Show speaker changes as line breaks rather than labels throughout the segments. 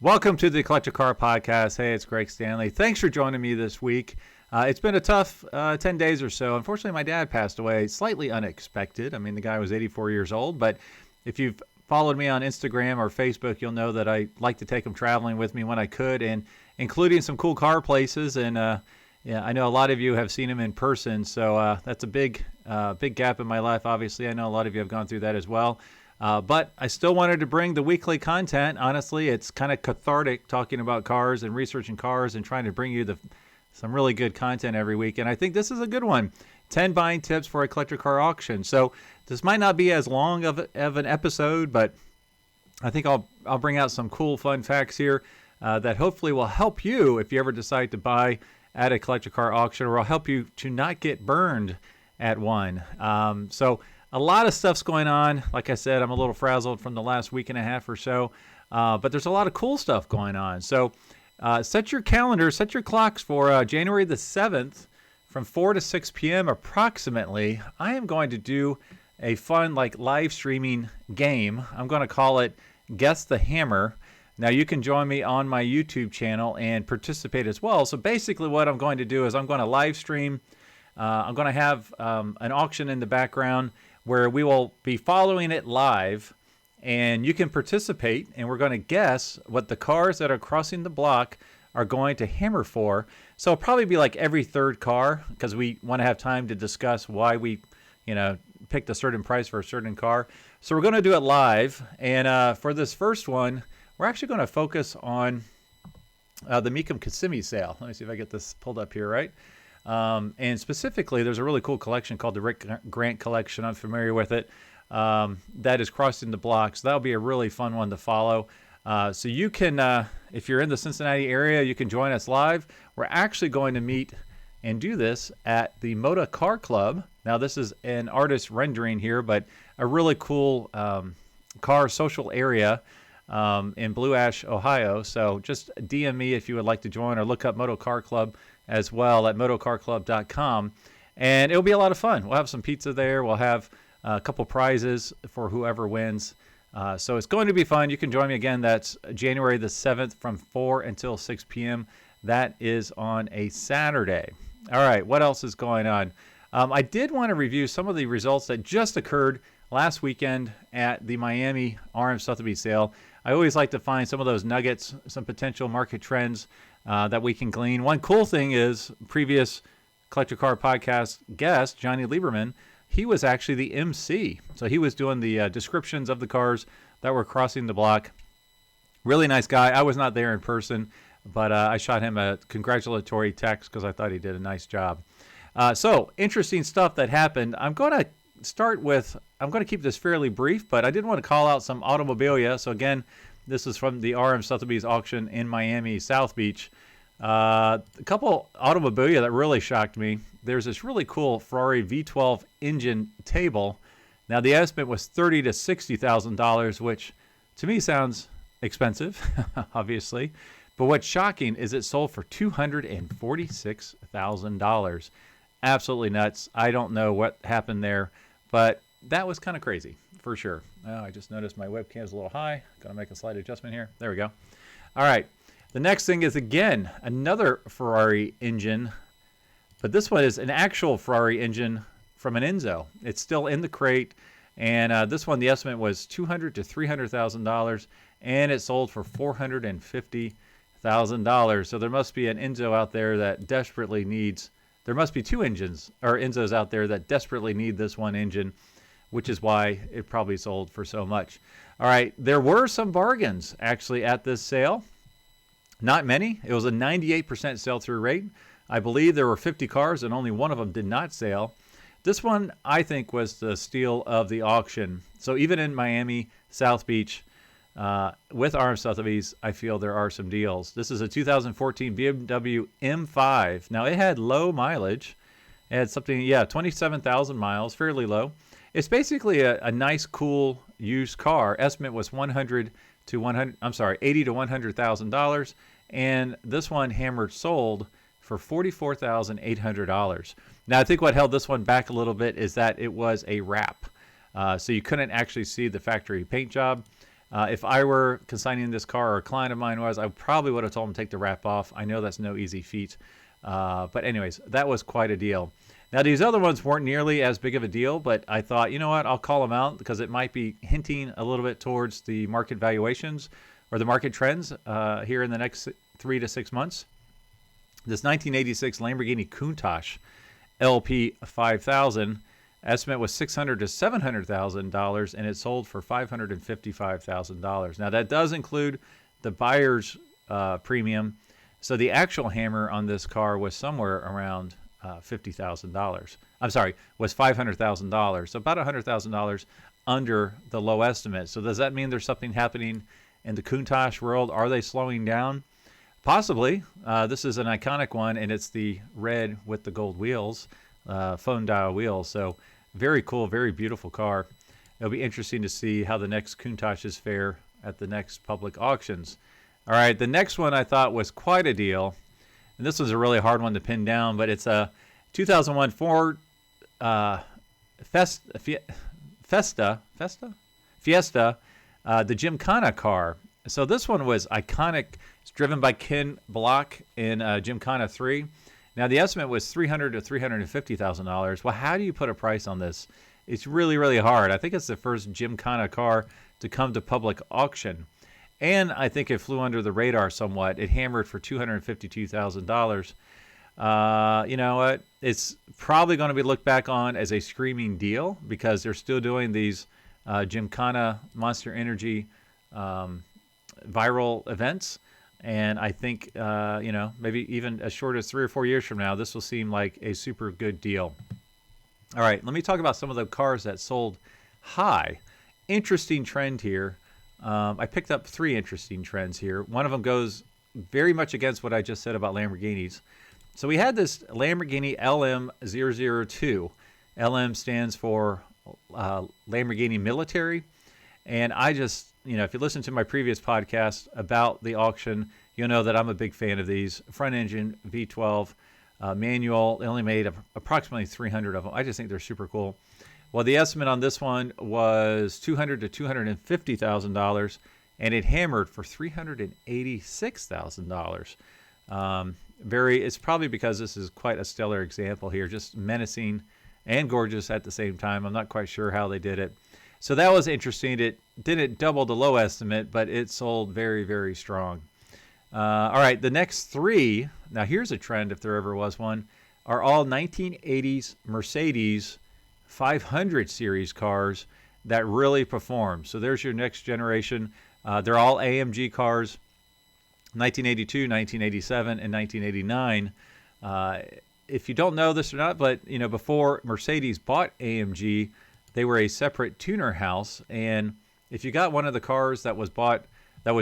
Welcome to the Collector Car Podcast. Hey, it's Greg Stanley. Thanks for joining me this week. It's been a tough 10 days or so. Unfortunately, my dad passed away slightly unexpected. I mean, the guy was 84 years old, but if you've followed me on Instagram or Facebook, you'll know that I like to take him traveling with me when I could, and including some cool car places. And yeah, I know a lot of you have seen him in person, so that's a big gap in my life. Obviously, I know a lot of you have gone through that as well. But I still wanted to bring the weekly content. Honestly, it's kind of cathartic talking about cars and researching cars and trying to bring you some really good content every week. And I think this is a good one. 10 buying tips for a collector car auction. So this might not be as long of an episode, but I think I'll bring out some cool, fun facts here that hopefully will help you if you ever decide to buy at a collector car auction, or will help you to not get burned at one. So a lot of stuff's going on. Like I said, I'm a little frazzled from the last week and a half or so, but there's a lot of cool stuff going on. So set your calendar, set your clocks for January the 7th from 4 to 6 p.m. approximately. I am going to do a fun live streaming game. I'm going to call it Guess the Hammer. Now you can join me on my YouTube channel and participate as well. So basically what I'm going to do is I'm going to live stream. I'm going to have an auction in the background where we will be following it live, and you can participate, and we're going to guess what the cars that are crossing the block are going to hammer for. So it'll probably be like every third car, because we want to have time to discuss why we, picked a certain price for a certain car. So we're going to do it live, and for this first one, we're actually going to focus on the Mecum Kissimmee sale. Let me see if I get this pulled up here, right? And specifically, there's a really cool collection called the Rick Grant Collection. I'm familiar with it. That is crossing the block. So that'll be a really fun one to follow. So you can, if you're in the Cincinnati area, you can join us live. We're actually going to meet and do this at the Moda Car Club. Now, this is an artist rendering here, but a really cool car social area in Blue Ash, Ohio. So just DM me if you would like to join, or look up Moto Car Club as well at motocarclub.com, and it'll be a lot of fun. We'll have some pizza there. We'll have a couple prizes for whoever wins. So it's going to be fun. You can join me again. That's January the 7th from 4 until 6 p.m. That is on a Saturday. All right, what else is going on? I did want to review some of the results that just occurred last weekend at the Miami RM Sotheby's sale. I always like to find some of those nuggets, some potential market trends that we can glean. One cool thing is previous Collector Car Podcast guest, Johnny Lieberman, he was actually the MC. So he was doing the descriptions of the cars that were crossing the block. Really nice guy. I was not there in person, but I shot him a congratulatory text because I thought he did a nice job. So interesting stuff that happened. I'm going to keep this fairly brief, but I did want to call out some automobilia. So again, this is from the RM Sotheby's auction in Miami, South Beach. A couple automobilia that really shocked me. There's this really cool Ferrari V12 engine table. Now the estimate was $30,000 to $60,000, which to me sounds expensive, obviously. But what's shocking is it sold for $246,000. Absolutely nuts. I don't know what happened there, but that was kind of crazy for sure. Oh, I just noticed my webcam is a little high. Got to make a slight adjustment here. There we go. All right. The next thing is, again, another Ferrari engine, but this one is an actual Ferrari engine from an Enzo. It's still in the crate, and this one, the estimate was $200,000 to $300,000, and it sold for $450,000. So there must be an Enzo out there that desperately needs. There must be two engines or Enzos out there that desperately need this one engine, which is why it probably sold for so much. All right, there were some bargains actually at this sale. Not many. It was a 98% sell-through rate. I believe there were 50 cars and only one of them did not sell. This one, I think, was the steal of the auction. So even in Miami, South Beach, with RM Sotheby's, I feel there are some deals. This is a 2014 BMW M5. Now, it had low mileage. It had something, 27,000 miles, fairly low. It's basically a nice, cool used car. Estimate was $80,000 to $100,000, and this one hammered sold for $44,800. Now, I think what held this one back a little bit is that it was a wrap, so you couldn't actually see the factory paint job. If I were consigning this car, or a client of mine was, I probably would have told him to take the wrap off. I know that's no easy feat. But anyways, that was quite a deal. Now, these other ones weren't nearly as big of a deal, but I thought, you know what, I'll call them out because it might be hinting a little bit towards the market valuations or the market trends here in the next 3 to 6 months. This 1986 Lamborghini Countach LP 5000 estimate was $600,000 to $700,000, and it sold for $555,000. Now, that does include the buyer's premium. So the actual hammer on this car was somewhere around $50,000. I'm sorry, was $500,000. So about $100,000 under the low estimate. So does that mean there's something happening in the Countach world? Are they slowing down? Possibly. This is an iconic one, and it's the red with the gold wheels, phone dial wheels. So very cool, very beautiful car. It'll be interesting to see how the next Countaches fare at the next public auctions. All right, the next one I thought was quite a deal, and this was a really hard one to pin down, but it's a 2001 Ford Fiesta, the Gymkhana car. So this one was iconic. It's driven by Ken Block in Gymkhana 3. Now, the estimate was $300,000 to $350,000. Well, how do you put a price on this? It's really, really hard. I think it's the first Gymkhana car to come to public auction. And I think it flew under the radar somewhat. It hammered for $252,000. You know what? It's probably going to be looked back on as a screaming deal because they're still doing these Gymkhana Monster Energy viral events. And I think, maybe even as short as 3 or 4 years from now, this will seem like a super good deal. All right, let me talk about some of the cars that sold high. Interesting trend here. I picked up 3 interesting trends here. One of them goes very much against what I just said about Lamborghinis. So we had this Lamborghini LM002. LM stands for Lamborghini Military. And I just, if you listen to my previous podcast about the auction, you'll know that I'm a big fan of these. Front engine, V12, manual. They only made approximately 300 of them. I just think they're super cool. Well, the estimate on this one was $200,000 to $250,000, and it hammered for $386,000. It's probably because this is quite a stellar example here, just menacing and gorgeous at the same time. I'm not quite sure how they did it. So that was interesting. It didn't double the low estimate, but it sold very, very strong. All right, the next 3, now here's a trend if there ever was one, are all 1980s Mercedes 500 series cars that really perform. So there's your next generation. They're all AMG cars, 1982, 1987, and 1989. If you don't know this or not, but before Mercedes bought AMG, they were a separate tuner house. And if you got one of the cars that was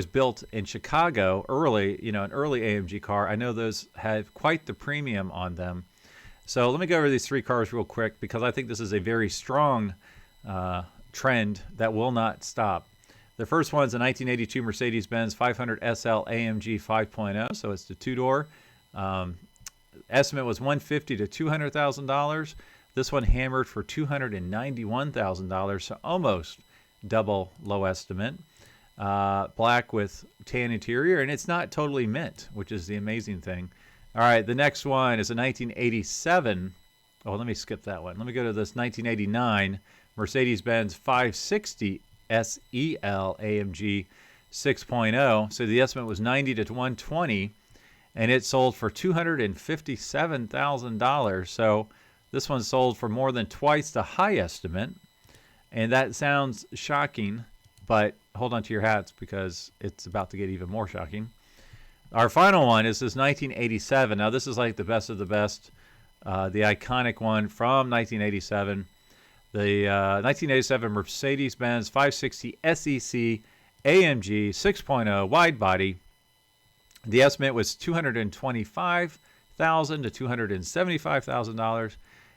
built in Chicago early, an early AMG car, I know those have quite the premium on them. So let me go over these 3 cars real quick because I think this is a very strong trend that will not stop. The first one's a 1982 Mercedes-Benz 500 SL AMG 5.0, so it's the 2-door. Estimate was $150,000 to $200,000. This one hammered for $291,000, so almost double low estimate. Black with tan interior, and it's not totally mint, which is the amazing thing. All right, the next one is a 1987. Oh, let me skip that one. Let me go to this 1989 Mercedes-Benz 560 SEL AMG 6.0. So the estimate was $90,000 to $120,000, and it sold for $257,000. So this one sold for more than twice the high estimate, and that sounds shocking, but hold on to your hats because it's about to get even more shocking. Our final one is this 1987. Now, this is like the best of the best, the iconic one from 1987. The 1987 Mercedes-Benz 560 SEC AMG 6.0 wide body. The estimate was $225,000 to $275,000.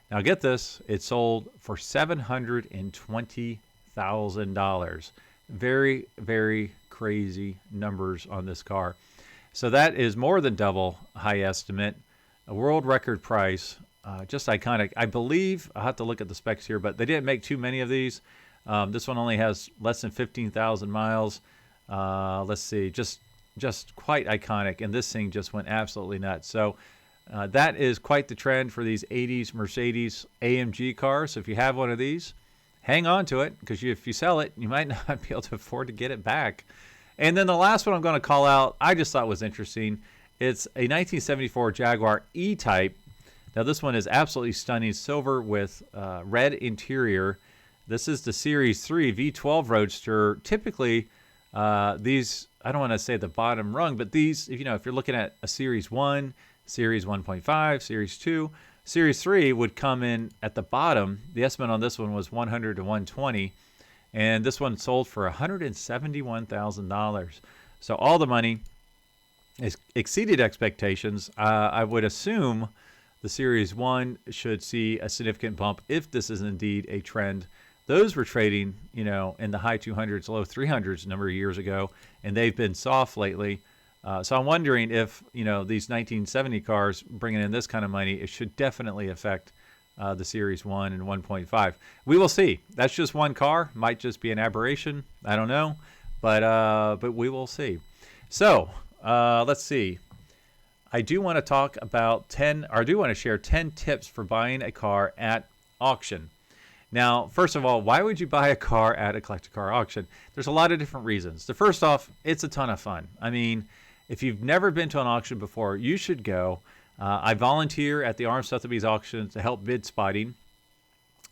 Now, get this. It sold for $720,000. Very, very crazy numbers on this car. So that is more than double high estimate, a world record price, just iconic. I believe, I'll have to look at the specs here, but they didn't make too many of these. This one only has less than 15,000 miles. Let's see, just quite iconic, and this thing just went absolutely nuts. So that is quite the trend for these 80s Mercedes AMG cars. So if you have one of these, hang on to it, because if you sell it, you might not be able to afford to get it back. And then the last one I'm going to call out, I just thought was interesting. It's a 1974 Jaguar E-Type. Now this one is absolutely stunning, silver with red interior. This is the Series 3 V12 Roadster. Typically, these, I don't want to say the bottom rung, but these, if you're looking at a Series 1, Series 1.5, Series 2, Series 3 would come in at the bottom. The estimate on this one was $100 to $120, and this one sold for $171,000. So all the money exceeded expectations. I would assume the Series 1 should see a significant bump if this is indeed a trend. Those were trading, in the high 200s, low 300s a number of years ago, and they've been soft lately. So I'm wondering if, these 1970 cars bringing in this kind of money, it should definitely affect the Series 1 and 1.5. We will see. That's just one car. Might just be an aberration. I don't know. But we will see. So let's see. I do want to talk about I do want to share 10 tips for buying a car at auction. Now, first of all, why would you buy a car at a collector car auction? There's a lot of different reasons. The first off, it's a ton of fun. I mean, if you've never been to an auction before, you should go. I volunteer at the Arms Sotheby's auction to help bid spotting.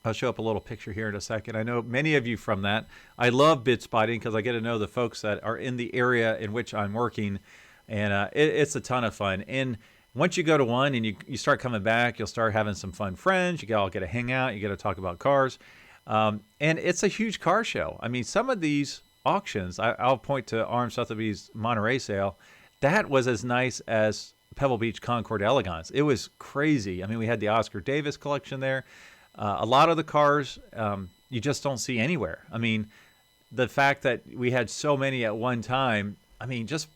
I'll show up a little picture here in a second. I know many of you from that. I love bid spotting because I get to know the folks that are in the area in which I'm working, and it's a ton of fun. And once you go to one and you start coming back, you'll start having some fun friends. You all get to hang out. You get to talk about cars. And it's a huge car show. I mean, some of these auctions, I'll point to Arms Sotheby's Monterey sale. That was as nice as Pebble Beach Concord Elegance. It was crazy. I mean, we had the Oscar Davis collection there. A lot of the cars you just don't see anywhere. I mean, the fact that we had so many at one time, I mean, just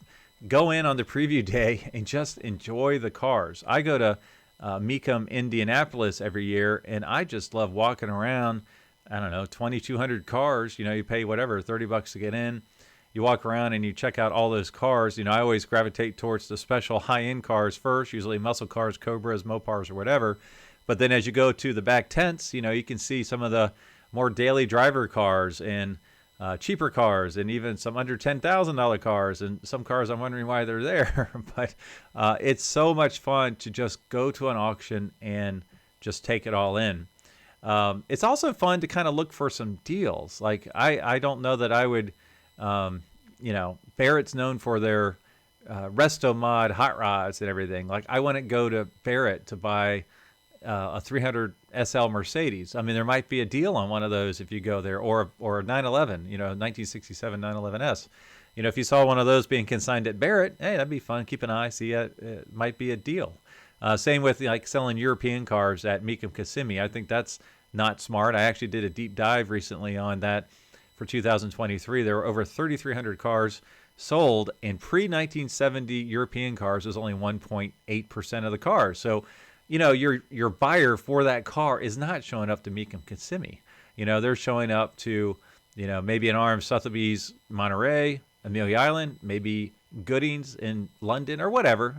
go in on the preview day and just enjoy the cars. I go to Mecum, Indianapolis every year, and I just love walking around. I don't know, 2,200 cars. You pay whatever, $30 to get in. You walk around and you check out all those cars. I always gravitate towards the special high-end cars first, usually muscle cars, Cobras, Mopars, or whatever. But then as you go to the back tents, you can see some of the more daily driver cars and cheaper cars, and even some under $10,000 cars, and some cars I'm wondering why they're there. But it's so much fun to just go to an auction and just take it all in. It's also fun to kind of look for some deals. Like I don't know that I would, Barrett's known for their Resto Mod hot rods and everything. Like I wouldn't go to Barrett to buy a 300 SL Mercedes. I mean, there might be a deal on one of those if you go there, or a 911, 1967 911S. If you saw one of those being consigned at Barrett, hey, that'd be fun. Keep an eye, see it might be a deal. Same with like selling European cars at Mecum Kissimmee. I think that's not smart. I actually did a deep dive recently on that for 2023. There were over 3,300 cars sold, and pre-1970 European cars was only 1.8% of the cars. So your buyer for that car is not showing up to Mecum Kissimmee. They're showing up to, maybe an Arms Sotheby's Monterey, Amelia Island, maybe Goodings in London or whatever.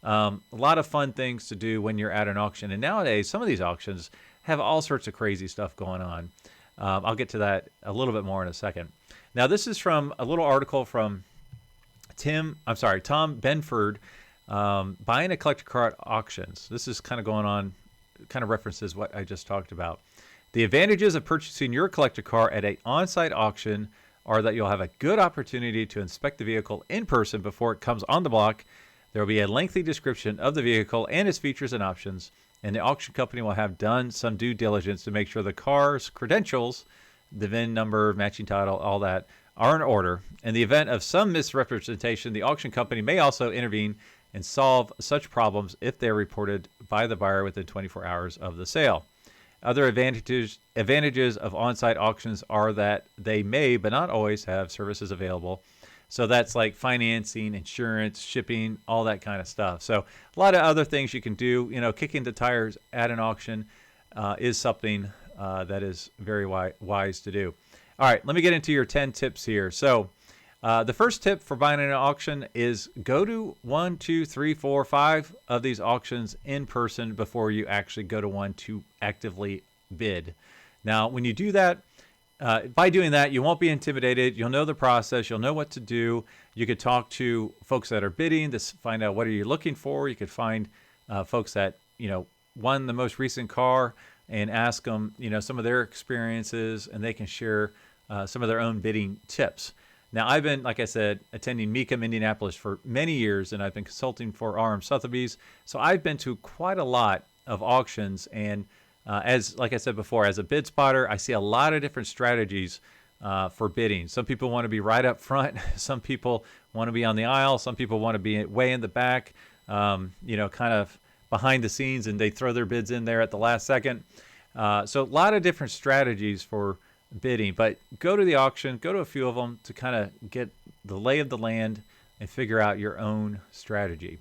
A lot of fun things to do when you're at an auction. And nowadays, some of these auctions have all sorts of crazy stuff going on. I'll get to that a little bit more in a second. Now, this is from a little article from Tom Benford. Buying a collector car at auctions. This is kind of going on, kind of references what I just talked about. The advantages of purchasing your collector car at an on-site auction are that you'll have a good opportunity to inspect the vehicle in person before it comes on the block. There will be a lengthy description of the vehicle and its features and options, and the auction company will have done some due diligence to make sure the car's credentials, the VIN number, matching title, all that, are in order. In the event of some misrepresentation, the auction company may also intervene and solve such problems if they're reported by the buyer within 24 hours of the sale. Other advantages of on-site auctions are that they may, but not always, have services available. So that's like financing, insurance, shipping, all that kind of stuff. So a lot of other things you can do. Kicking the tires at an auction is something that is very wise to do. All right, let me get into your 10 tips here. So the first tip for buying at an auction is go to 1, 2, 3, 4, 5 of these auctions in person before you actually go to one to actively bid. Now, when you do that, by doing that, you won't be intimidated. You'll know the process. You'll know what to do. You could talk to folks that are bidding to find out what are you looking for. You could find folks that, won the most recent car and ask them, some of their experiences, and they can share some of their own bidding tips. Now, I've been, like I said, attending MECOM Indianapolis for many years, and I've been consulting for RM Sotheby's. So I've been to quite a lot of auctions, and like I said before, as a bid spotter, I see a lot of different strategies for bidding. Some people want to be right up front. Some people want to be on the aisle. Some people want to be way in the back, kind of behind the scenes, and they throw their bids in there at the last second. So a lot of different strategies for bidding, but go to the auction, go to a few of them to kind of get the lay of the land and figure out your own strategy.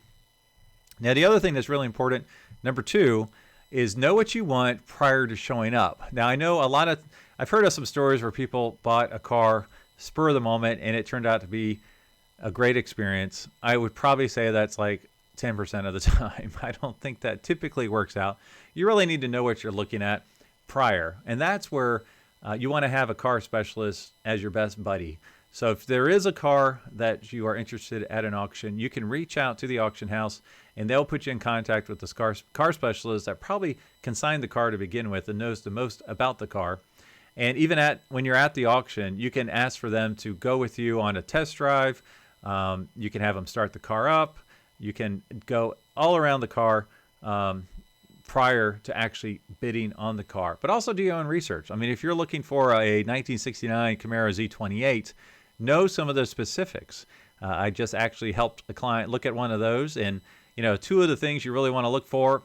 Now, the other thing that's really important, number 2, is know what you want prior to showing up. Now, I know I've heard of some stories where people bought a car spur of the moment and it turned out to be a great experience. I would probably say that's like 10% of the time. I don't think that typically works out. You really need to know what you're looking at prior. And that's where you want to have a car specialist as your best buddy. So if there is a car that you are interested at an auction, you can reach out to the auction house and they'll put you in contact with the car specialist that probably consigned the car to begin with and knows the most about the car. And even when you're at the auction, you can ask for them to go with you on a test drive. You can have them start the car up. You can go all around the car prior to actually bidding on the car. But also do your own research. I mean, if you're looking for a 1969 Camaro Z28, know some of the specifics. I just actually helped a client look at one of those, and 2 of the things you really want to look for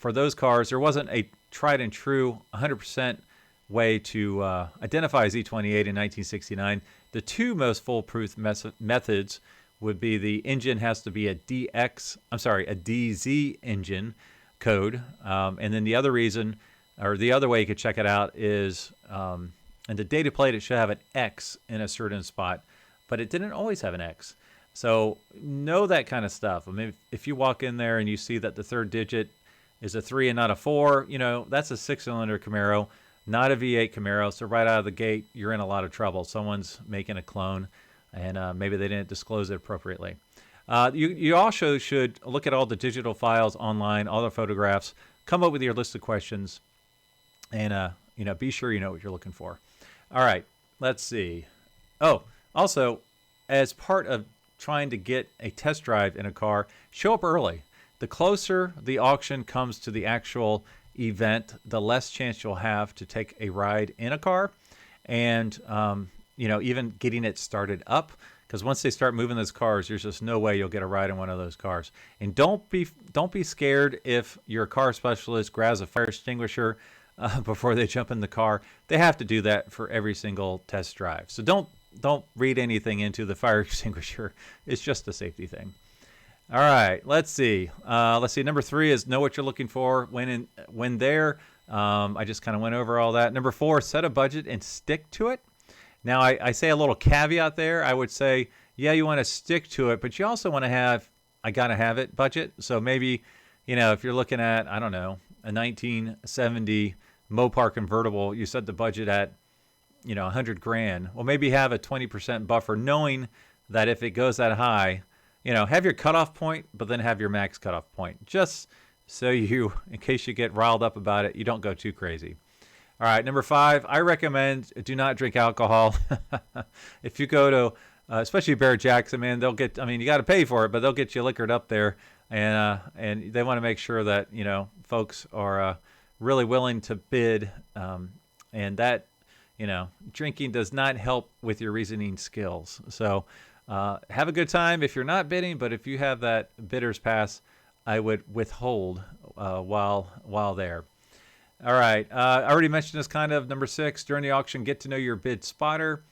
those cars, there wasn't a tried and true 100% way to identify a Z28 in 1969. The 2 most foolproof methods would be the engine has to be a DZ engine code, and then the other reason, or the other way you could check it out is, in the data plate it should have an X in a certain spot, but it didn't always have an X. So know that kind of stuff. I mean, if you walk in there and you see that the third digit is a 3 and not a 4, that's a 6-cylinder Camaro, not a V8 Camaro. So right out of the gate, you're in a lot of trouble. Someone's making a clone, and maybe they didn't disclose it appropriately. You also should look at all the digital files online, all the photographs, come up with your list of questions, and be sure you know what you're looking for. All right, let's see. Oh, also, as part of trying to get a test drive in a car, show up early. The closer the auction comes to the actual event, the less chance you'll have to take a ride in a car, and even getting it started up. Because once they start moving those cars, there's just no way you'll get a ride in one of those cars. And don't be scared if your car specialist grabs a fire extinguisher before they jump in the car. They have to do that for every single test drive. So don't read anything into the fire extinguisher. It's just a safety thing. All right, let's see. Number 3 is know what you're looking for when there. I just kind of went over all that. Number 4, set a budget and stick to it. Now, I say a little caveat there. I would say, yeah, you want to stick to it, but you also want to have I got to have it budget. So maybe, if you're looking at, I don't know, a 1970 Mopar convertible, you set the budget at, $100,000. Well, maybe have a 20% buffer, knowing that if it goes that high, have your cutoff point, but then have your max cutoff point, just so in case you get riled up about it, you don't go too crazy. All right, number 5, I recommend do not drink alcohol. If you go to, especially Barrett Jackson, man, you got to pay for it, but they'll get you liquored up there, and they want to make sure that folks are really willing to bid, and that drinking does not help with your reasoning skills. So have a good time if you're not bidding, but if you have that bidder's pass, I would withhold while there. All right. I already mentioned this kind of. Number 6, during the auction, get to know your bid spotter.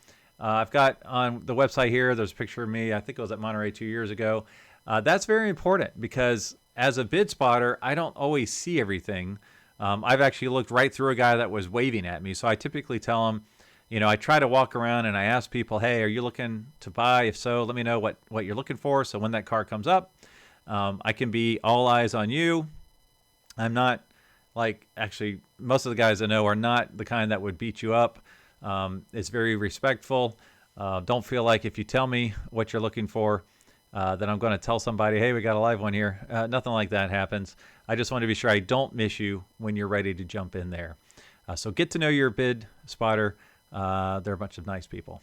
I've got on the website here, there's a picture of me. I think it was at Monterey 2 years ago. That's very important because as a bid spotter, I don't always see everything. I've actually looked right through a guy that was waving at me. So I typically tell him, I try to walk around and I ask people, hey, are you looking to buy? If so, let me know what you're looking for. So when that car comes up, I can be all eyes on you. I'm not actually, most of the guys I know are not the kind that would beat you up. It's very respectful. Don't feel like if you tell me what you're looking for, that I'm going to tell somebody, hey, we got a live one here. Nothing like that happens. I just want to be sure I don't miss you when you're ready to jump in there. So get to know your bid spotter. They're a bunch of nice people.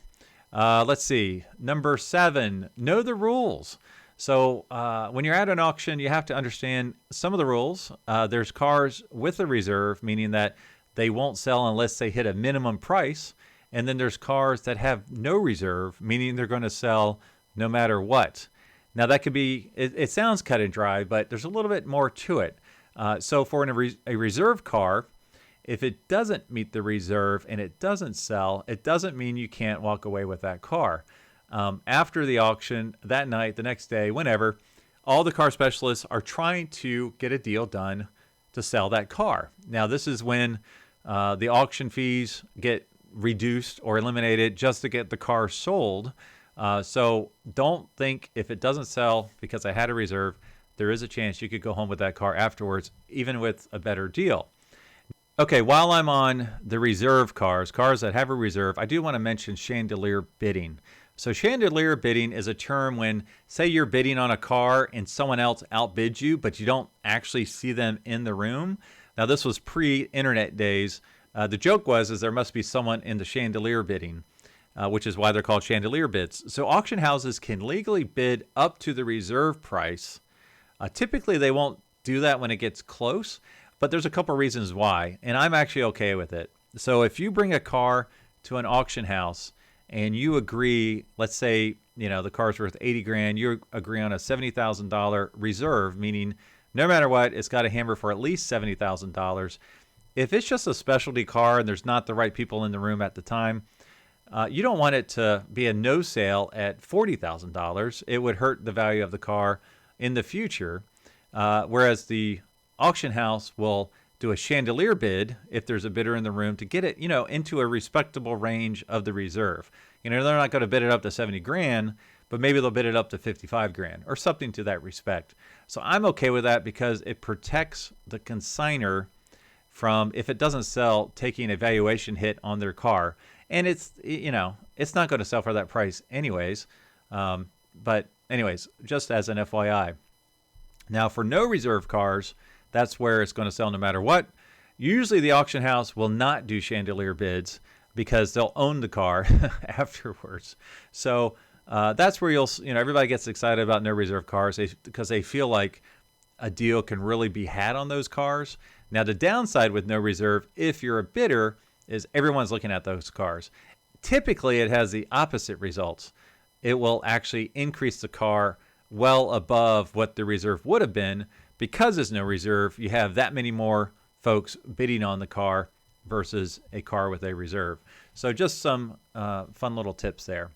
Let's see. Number 7, know the rules. So when you're at an auction, you have to understand some of the rules. There's cars with a reserve, meaning that they won't sell unless they hit a minimum price. And then there's cars that have no reserve, meaning they're going to sell no matter what. Now that could be, it sounds cut and dry, but there's a little bit more to it. So for a reserve car, if it doesn't meet the reserve and it doesn't sell, it doesn't mean you can't walk away with that car. After the auction, that night, the next day, whenever, all the car specialists are trying to get a deal done to sell that car. Now, this is when the auction fees get reduced or eliminated just to get the car sold. So don't think if it doesn't sell because I had a reserve, there is a chance you could go home with that car afterwards, even with a better deal. Okay, while I'm on the reserve cars that have a reserve, I do want to mention chandelier bidding. So chandelier bidding is a term when, say you're bidding on a car and someone else outbids you, but you don't actually see them in the room. Now, this was pre-internet days. The joke was there must be someone in the chandelier bidding, which is why they're called chandelier bids. So auction houses can legally bid up to the reserve price. Typically, they won't do that when it gets close, but there's a couple reasons why, and I'm actually okay with it. So if you bring a car to an auction house and you agree, let's say, the car's worth $80,000, you agree on a $70,000 reserve, meaning no matter what, it's got to hammer for at least $70,000. If it's just a specialty car and there's not the right people in the room at the time, you don't want it to be a no sale at $40,000. It would hurt the value of the car in the future, whereas the auction house will do a chandelier bid if there's a bidder in the room to get it, into a respectable range of the reserve. They're not going to bid it up to $70,000, but maybe they'll bid it up to $55,000 or something to that respect. So I'm okay with that because it protects the consignor from, if it doesn't sell, taking a valuation hit on their car. And it's not going to sell for that price anyways. But anyways, just as an FYI. Now for no reserve cars, that's where it's going to sell no matter what. Usually the auction house will not do chandelier bids because they'll own the car afterwards. So that's where everybody gets excited about no reserve cars because they feel like a deal can really be had on those cars. Now the downside with no reserve, if you're a bidder, is everyone's looking at those cars. Typically it has the opposite results. It will actually increase the car well above what the reserve would have been. Because there's no reserve, you have that many more folks bidding on the car versus a car with a reserve. So just some fun little tips there.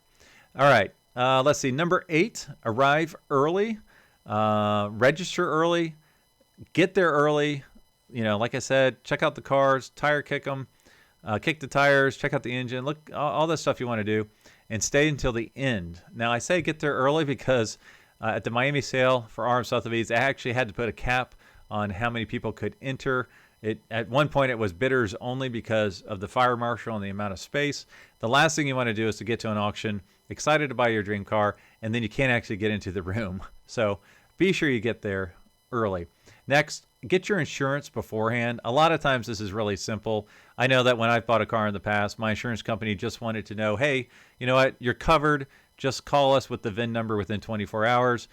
All right, let's see. Number 8, arrive early, register early, get there early. Like I said, check out the cars, tire kick them, kick the tires, check out the engine, look, all that stuff you want to do, and stay until the end. Now, I say get there early because at the Miami sale for RM Sotheby's, I actually had to put a cap on how many people could enter. At one point, it was bidders only because of the fire marshal and the amount of space. The last thing you want to do is to get to an auction, excited to buy your dream car, and then you can't actually get into the room. So be sure you get there early. Next, get your insurance beforehand. A lot of times this is really simple. I know that when I've bought a car in the past, my insurance company just wanted to know, hey, you know what, you're covered. Just call us with the VIN number within 24 hours.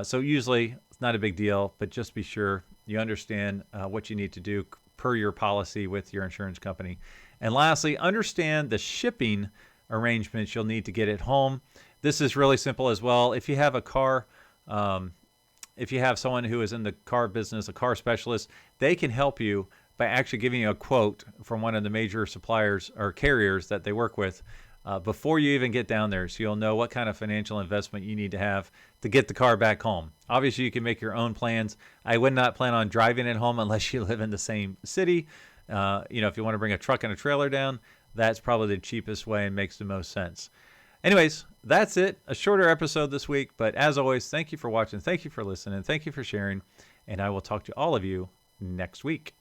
So usually it's not a big deal, but just be sure you understand what you need to do per your policy with your insurance company. And lastly, understand the shipping arrangements you'll need to get it home. This is really simple as well. If you have a car, if you have someone who is in the car business, a car specialist, they can help you by actually giving you a quote from one of the major suppliers or carriers that they work with before you even get down there, so you'll know what kind of financial investment you need to have to get the car back home. Obviously, you can make your own plans. I would not plan on driving it home unless you live in the same city. If you want to bring a truck and a trailer down, that's probably the cheapest way and makes the most sense. Anyways, that's it. A shorter episode this week, but as always, thank you for watching. Thank you for listening. Thank you for sharing. And I will talk to all of you next week.